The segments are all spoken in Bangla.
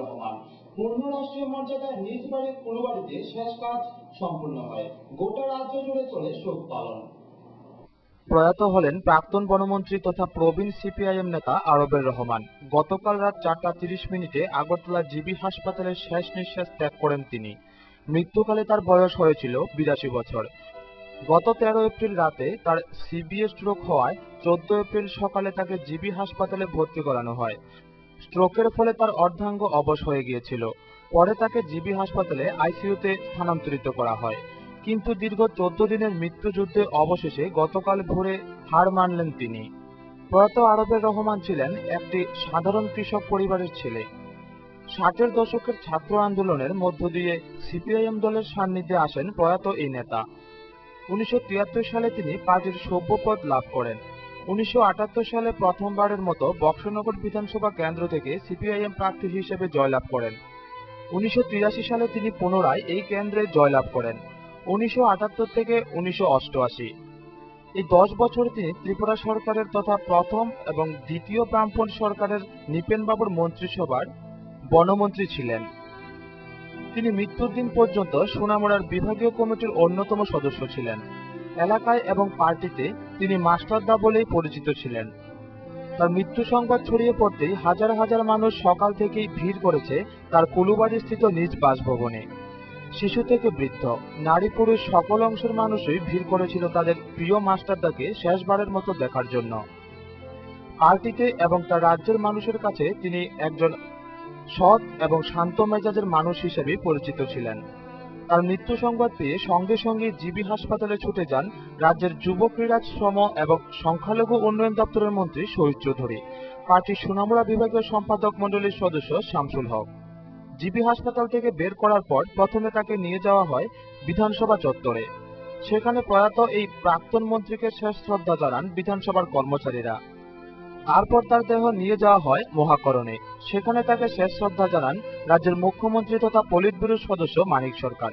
রহমান পূর্ণ রাষ্ট্রীয় মর্যাদায় নিজ বাড়ির কুলবাড়িতে শেষ কাজ সম্পূর্ণ হয়। গোটা রাজ্য জুড়ে চলে শোক পালন। প্রয়াত হলেন প্রাক্তন বনমন্ত্রী তথা প্রবীণ সিপিআইএম নেতা আরবের রহমান। গতকাল রাত 4:30 আগরতলা জিবি হাসপাতালে শেষ নিঃশ্বাস ত্যাগ করেন তিনি। মৃত্যুকালে তার বয়স হয়েছিল 82 বছর। গত 13 এপ্রিল রাতে তার সিবিএ স্ট্রোক হওয়ায় 14 এপ্রিল সকালে তাকে জিবি হাসপাতালে ভর্তি করানো হয়। স্ট্রোকের ফলে তার অর্ধাঙ্গ অবশ হয়ে গিয়েছিল। পরে তাকে জিবি হাসপাতালে আইসিইউতে স্থানান্তরিত করা হয়। কিন্তু দীর্ঘ 14 দিনের মৃত্যুযুদ্ধে অবশেষে গতকাল ভোরে হার মানলেন তিনি। প্রয়াত আরবের রহমান ছিলেন একটি সাধারণ কৃষক পরিবারের ছেলে। 60-এর দশকের ছাত্র আন্দোলনের মধ্য দিয়ে সিপিআইএম দলের সান্নিধ্যে আসেন প্রয়াত এই নেতা। 1973 সালে তিনি পার্টির সভ্য পদ লাভ করেন। 1978 সালে প্রথমবারের মতো বক্সনগর বিধানসভা কেন্দ্র থেকে সিপিআইএম প্রার্থী হিসেবে জয়লাভ করেন। 1983 সালে তিনি পুনরায় এই কেন্দ্রে জয়লাভ করেন। 1978 থেকে 1988 এই 10 বছর তিনি ত্রিপুরা সরকারের তথা প্রথম এবং দ্বিতীয় ব্রাহ্মণ সরকারের নৃপেনবাবুর মন্ত্রিসভার বনমন্ত্রী ছিলেন। তিনি মৃত্যুর দিন পর্যন্ত সোনামুড়ার বিভাগীয় কমিটির অন্যতম সদস্য ছিলেন। এলাকায় এবং পার্টিতে তিনি মাস্টারদা বলেই পরিচিত ছিলেন। তার মৃত্যু সংবাদ ছড়িয়ে পড়তেই হাজার হাজার মানুষ সকাল থেকেই ভিড় করেছে তার কুলুবাড়িস্থিত নিজ বাসভবনে। শিশু থেকে বৃদ্ধ, নারী পুরুষ সকল অংশের মানুষই ভিড় করেছিল তাদের প্রিয় মাস্টারদাকে শেষবারের মতো দেখার জন্য। পার্টিতে এবং তার রাজ্যের মানুষের কাছে তিনি একজন সৎ এবং শান্ত মেজাজের মানুষ হিসেবে পরিচিত ছিলেন। তার মৃত্যু সংবাদ পেয়ে সঙ্গে সঙ্গে জিবি হাসপাতালে ছুটে যান রাজ্যের যুব ক্রীড়া, শ্রম এবং সংখ্যালঘু উন্নয়ন দপ্তরের মন্ত্রী শহীদ চৌধুরী, পার্টির সোনামুড়া বিভাগীয় সম্পাদক মণ্ডলীর সদস্য শামসুল হক। জিবি হাসপাতাল থেকে বের করার পর প্রথমে তাকে নিয়ে যাওয়া হয় বিধানসভা চত্বরে। সেখানে প্রয়াত এই প্রাক্তন মন্ত্রীকে শেষ শ্রদ্ধা জানান বিধানসভার কর্মচারীরা। তারপর তার দেহ নিয়ে যাওয়া হয় মহাকরণে। সেখানে তাকে শেষ শ্রদ্ধা জানান রাজ্যের মুখ্যমন্ত্রী তথা পলিট ব্যুরোর সদস্য মানিক সরকার।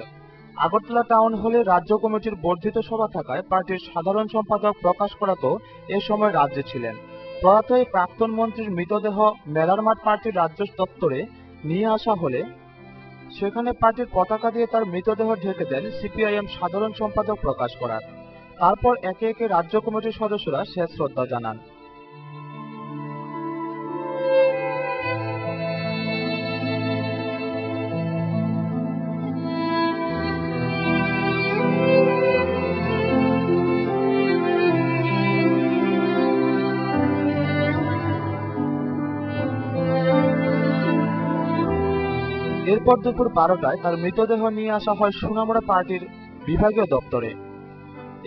আগরতলা টাউন হলে রাজ্য কমিটির বর্ধিত সভা থাকায় পার্টির সাধারণ সম্পাদক প্রকাশ করাতো এ সময় রাজ্যে ছিলেন। প্রয়াত এই প্রাক্তন মন্ত্রীর মৃতদেহ মেলার মাঠ পার্টির রাজ্য দপ্তরে নিয়ে আসা হলে সেখানে পার্টির পতাকা দিয়ে তার মৃতদেহ ঢেকে দেন সিপিআইএম সাধারণ সম্পাদক প্রকাশ করার। তারপর একে একে রাজ্য কমিটির সদস্যরা শেষ শ্রদ্ধা জানান। এরপর দুপুর 12টায় তার মৃতদেহ নিয়ে আসা হয় সোনামুড়া পার্টির বিভাগীয় দপ্তরে।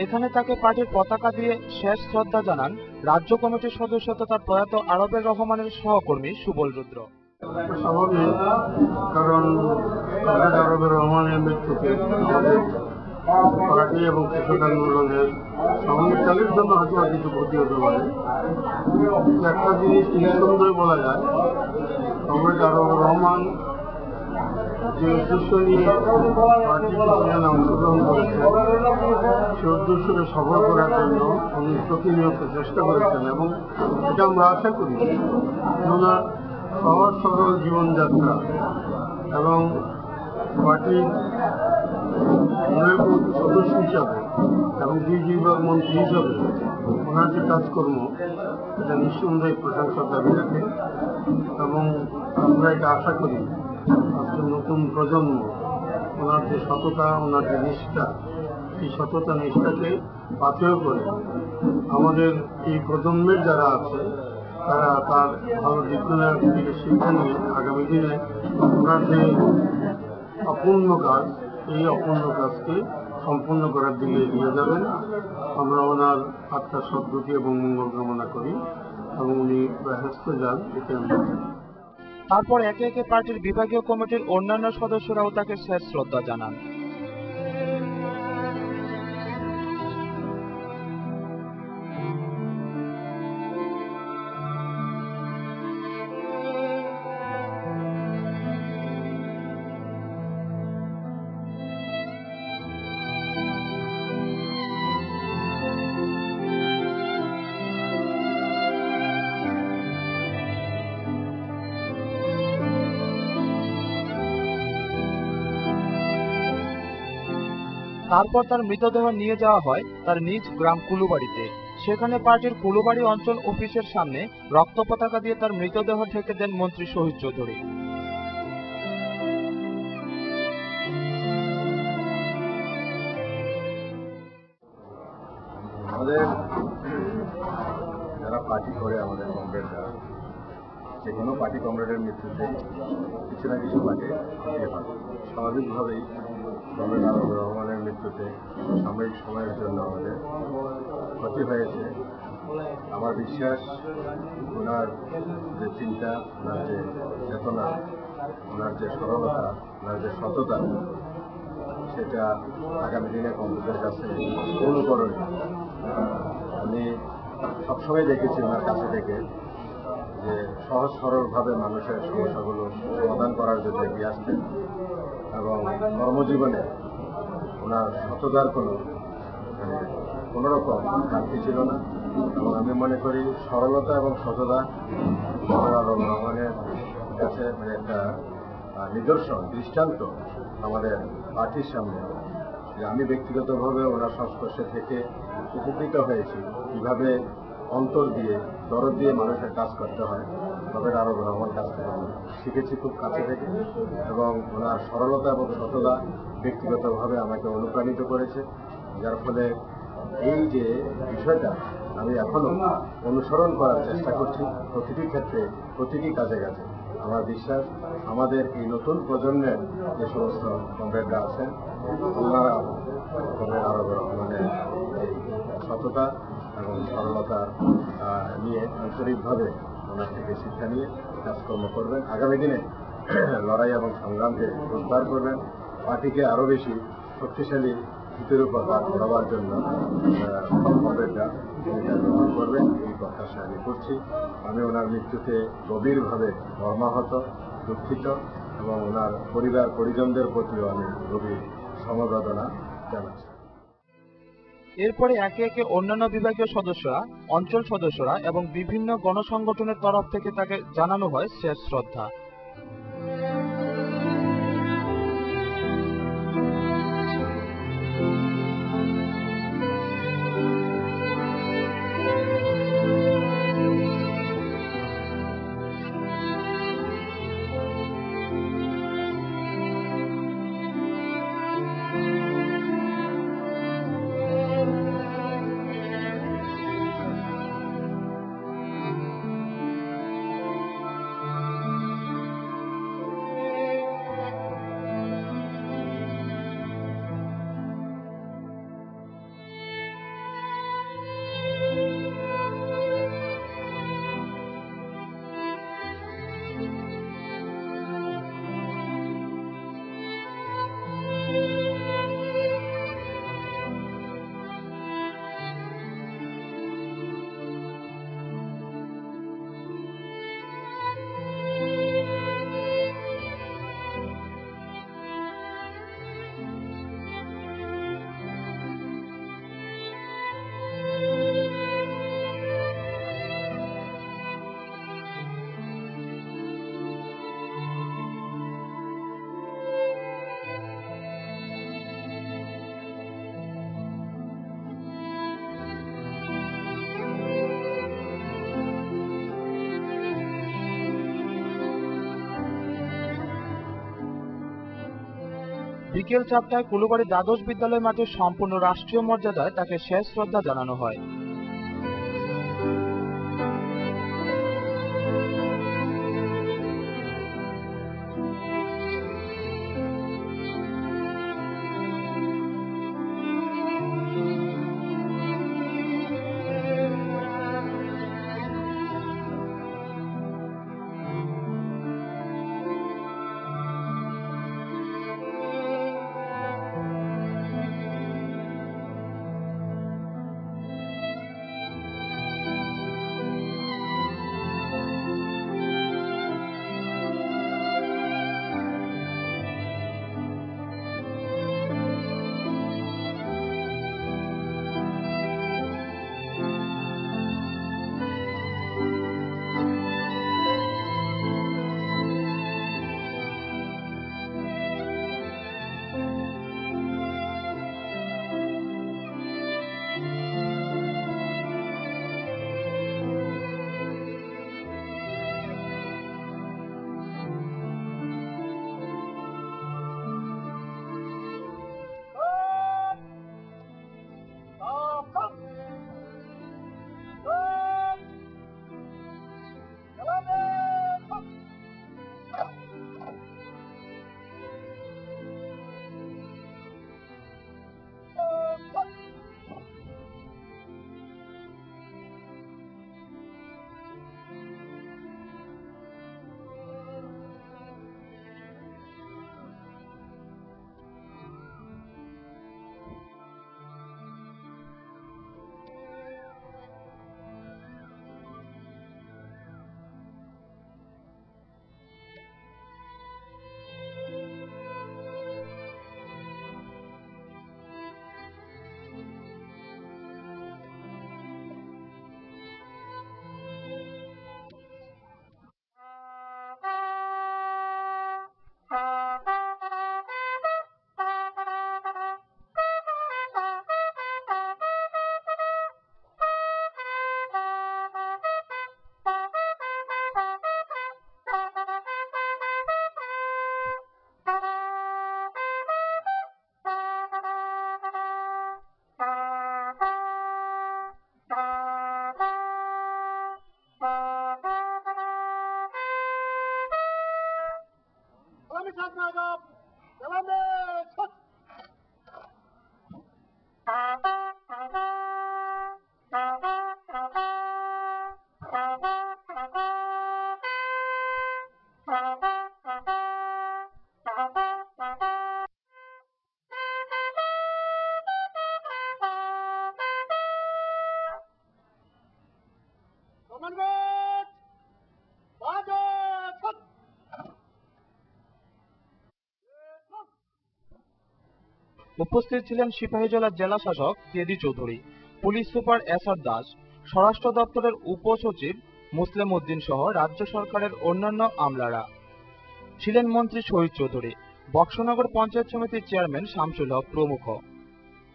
এখানে তাকে পার্টির পতাকা দিয়ে শেষ শ্রদ্ধা জানান রাজ্য কমিটির সদস্য তথা প্রয়াত আরবের রহমানের সহকর্মী সুবল রুদ্র। স্বাভাবিক, কারণ আরবের রহমানের মৃত্যুতে আমাদের পার্টি এবং কৃষক আন্দোলনের সাময়িককালের জন্য হয়তো কিছু ক্ষতি হতে পারে। একটা জিনিস নিঃসন্দেহে বলা যায়, কমরেড আরবের রহমান যে উদ্দেশ্য নিয়ে পার্টি প্রক্রিয়ায় অংশগ্রহণ করেছেন সে উদ্দেশ্যকে সফল করার জন্য উনি প্রতিনিয়ত চেষ্টা করেছেন এবং এটা আমরা আশা করি ওনার সহজ সরল জীবনযাত্রা এবং পার্টির সদস্য হিসাবে এবং বিভাগ মন্ত্রী হিসাবে ওনার যে কাজকর্ম এটা নিঃসন্দেহে প্রশংসার দাবি রাখে এবং আমরা এটা আশা করি আজকে নতুন প্রজন্ম ওনার যে সততা, ওনার যে নিষ্ঠা, এই সততা নিষ্ঠাকে পাথেয় করে আমাদের এই প্রজন্মের যারা আছে তারা তার ভালো দিকগুলোর থেকে শিক্ষা নিয়ে আগামী দিনে ওনার যে অপূর্ণ কাজ, এই অপূর্ণ কাজকে সম্পূর্ণ করার দিকে এগিয়ে যাবেন। আমরা ওনার আত্মার সদ্গতি এবং মঙ্গল কামনা করি এবং উনি ব্যস্ত যান, এতে আমরা। তারপর একে একে পার্টির বিভাগীয় কমিটির অন্যান্য সদস্যরাও তাকে শেষ শ্রদ্ধা জানান। তারপর তার মৃতদেহ নিয়ে যাওয়া হয় তার নিজ গ্রাম কুলুবাড়িতে। সেখানে পার্টির কুলুবাড়ি অঞ্চল অফিসের সামনে রক্ত পতাকা দিয়ে তার মৃতদেহ ঢেকে দেন মন্ত্রী শহীদ চৌধুরী। আমাদের যারা পার্টি করে, আমাদের কমরেডরা, যে কোনো পার্টি কমরেডের মৃত্যুতে কিছু না কিছু পার্টি স্বাভাবিকভাবেই কমরেড আরব রহমানের মৃত্যুতে সাময়িক সময়ের জন্য আমাদের ক্ষতি হয়েছে। আমার বিশ্বাস ওনার যে চিন্তা, ওনার যে চেতনা, ওনার যে সরলতা, ওনার যে সততা, সেটা আগামী দিনে কমরেডদের কাছে অনুকরণীয়। আমি সবসময় দেখেছি ওনার কাছে থেকে যে সহজ সরলভাবে মানুষের সমস্যাগুলো সমাধান করার জন্য এগিয়ে আসতেন এবং কর্মজীবনে ওনার সততার কোনো রকম ঘাটতি ছিল না। এবং আমি মনে করি সরলতা এবং সততা রহমানের কাছে একটা নিদর্শন, দৃষ্টান্ত আমাদের পার্টির সামনে। যে আমি ব্যক্তিগতভাবে ওনার সংস্পর্শে থেকে উপকৃত হয়েছি কীভাবে অন্তর দিয়ে, দরদ দিয়ে মানুষের কাজ করতে হয়। তবে আরব রহমান কাছ থেকে শিখেছি খুব কাছে থেকে, এবং ওনার সরলতা এবং সততা ব্যক্তিগতভাবে আমাকে অনুপ্রাণিত করেছে, যার ফলে এই যে বিষয়টা আমি এখনো অনুসরণ করার চেষ্টা করছি প্রতিটি ক্ষেত্রে, প্রতিটি কাজে কাজে। আমার বিশ্বাস আমাদের এই নতুন প্রজন্মের যে সমস্ত কমরেডরা আছেন, ওনারা কমরেড আরব রহমানের এই সততা এবং সরলতা নিয়ে আন্তরিকভাবে ওনার থেকে শিক্ষা নিয়ে কাজকর্ম করবেন। আগামী দিনে লড়াই এবং সংগ্রামকে উদ্ধার করবেন, পার্টিকে আরও বেশি শক্তিশালী ভিতের উপর করাবার জন্য কমরেডরা ভূমিকা গ্রহণ করবেন, এই প্রত্যাশা আমি করছি। আমি ওনার মৃত্যুতে গভীরভাবে মর্মাহত, দুঃখিত, এবং ওনার পরিবার পরিজনদের প্রতিও আমি গভীর সমবেদনা জানাচ্ছি। এরপরে একে একে অন্যান্য বিভাগীয় সদস্যরা, অঞ্চল সদস্যরা এবং বিভিন্ন গণসংগঠনের তরফ থেকে তাকে জানানো হয় শেষ শ্রদ্ধা। বিকেল 4টায় কুলুবাড়ি দ্বাদশ বিদ্যালয় মাঠে সম্পূর্ণ রাষ্ট্রীয় মর্যাদায় তাকে শেষ শ্রদ্ধা জানানো হয়। উপস্থিত ছিলেন সিপাহীজলা জেলা শাসক KD Chowdhury, police super SR Das, স্বরাষ্ট্র দপ্তরের উপসচিব মুসলিম উদ্দিন সহ রাজ্য সরকারের অন্যান্য আমলারা। ছিলেন মন্ত্রী শহীদ চৌধুরী, বক্সনগর পঞ্চায়েত সমিতির চেয়ারম্যান শামসুল হক প্রমুখ।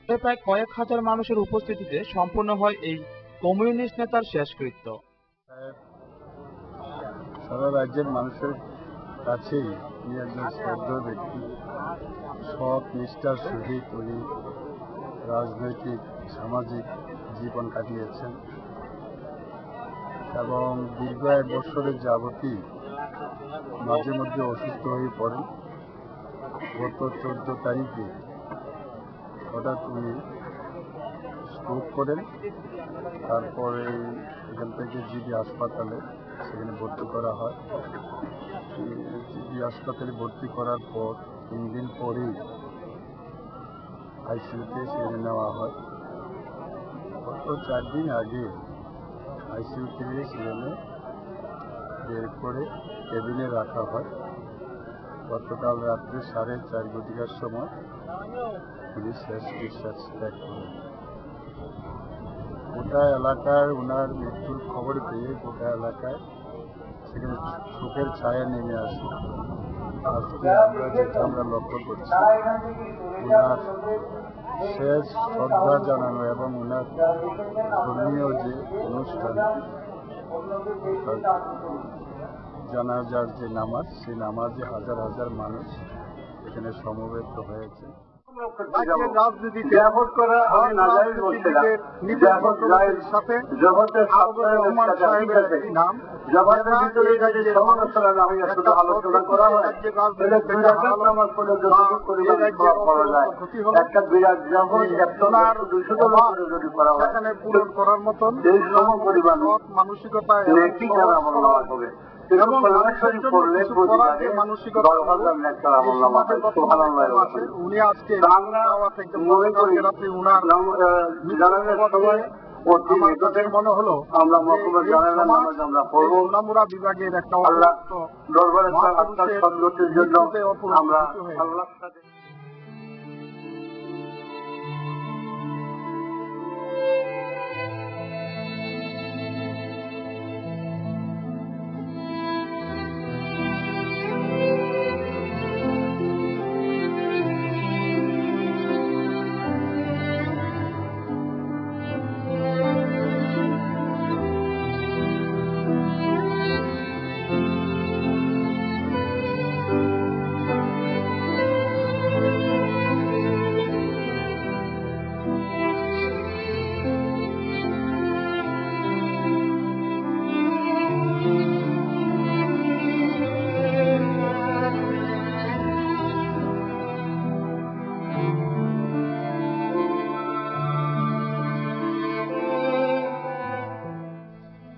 প্রায় কয়েক হাজার মানুষের উপস্থিতিতে সম্পন্ন হয় এই কমিউনিস্ট নেতার শেষকৃত্য। সারা রাজ্যের মানুষের কাছেই তিনি একজন শ্রদ্ধেয় ব্যক্তি, সৎ নিষ্ঠার সহিত উনি রাজনৈতিক সামাজিক জীবন কাটিয়েছেন এবং দীর্ঘ 1 বছরের যাবতই মাঝে মধ্যে অসুস্থ হয়ে পড়েন। গত 14 তারিখে হঠাৎ উনি স্ট্রোক করেন। তারপরে এখান থেকে জিবি হাসপাতালে সেখানে ভর্তি করা হয়। জিবি হাসপাতালে ভর্তি করার পর 3 দিন পরেই আইসিইউতে সেখানে নেওয়া হয়। গত 4 দিন আগে আইসিইউ থেকে সেখানে বের করে কেবিনে রাখা হয়। গতকাল রাত্রে 4:30 ঘটিকার সময় পুলিশ শেষ নিঃশ্বাস ত্যাগ করেন। গোটা এলাকায় ওনার মৃত্যুর খবর পেয়ে গোটা এলাকায় সেখানে শোকের ছায়া নেমে আসে। আজকে আমরা লক্ষ্য করছি ওনার শেষ শ্রদ্ধা জানানো এবং ওনার ধর্মীয় যে অনুষ্ঠান জানাজার যে নামাজ, সেই নামাজে হাজার হাজার মানুষ এখানে সমবেত হয়েছে। রাজনীতিতে জগতের রহমান সাহেবের নাম জগতের ভিতরে সমালোচনা আমি শুধু আলোচনা করা হয় একটা বিরাট যখন যদি করা হয় সেখানে পূরণ করার মতন এই সম পরিমাণ মানসিকতা কি জানা হবে উনি আজকে মনে হলো আমরা সোনামুড়া বিভাগের একটা দরবারের জন্য আমরা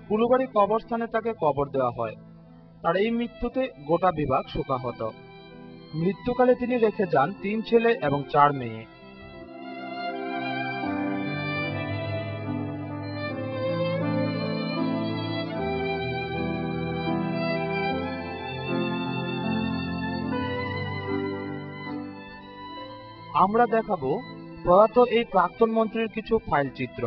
কুলুবাড়ি কবরস্থানে তাকে কবর দেওয়া হয়। তার এই মৃত্যুতে গোটা বিভাগ শোকাহত। মৃত্যুকালে তিনি রেখে যান 3 ছেলে এবং 4 মেয়ে। আমরা দেখাবো প্রয়াত এই প্রাক্তন মন্ত্রীর কিছু ফাইল চিত্র।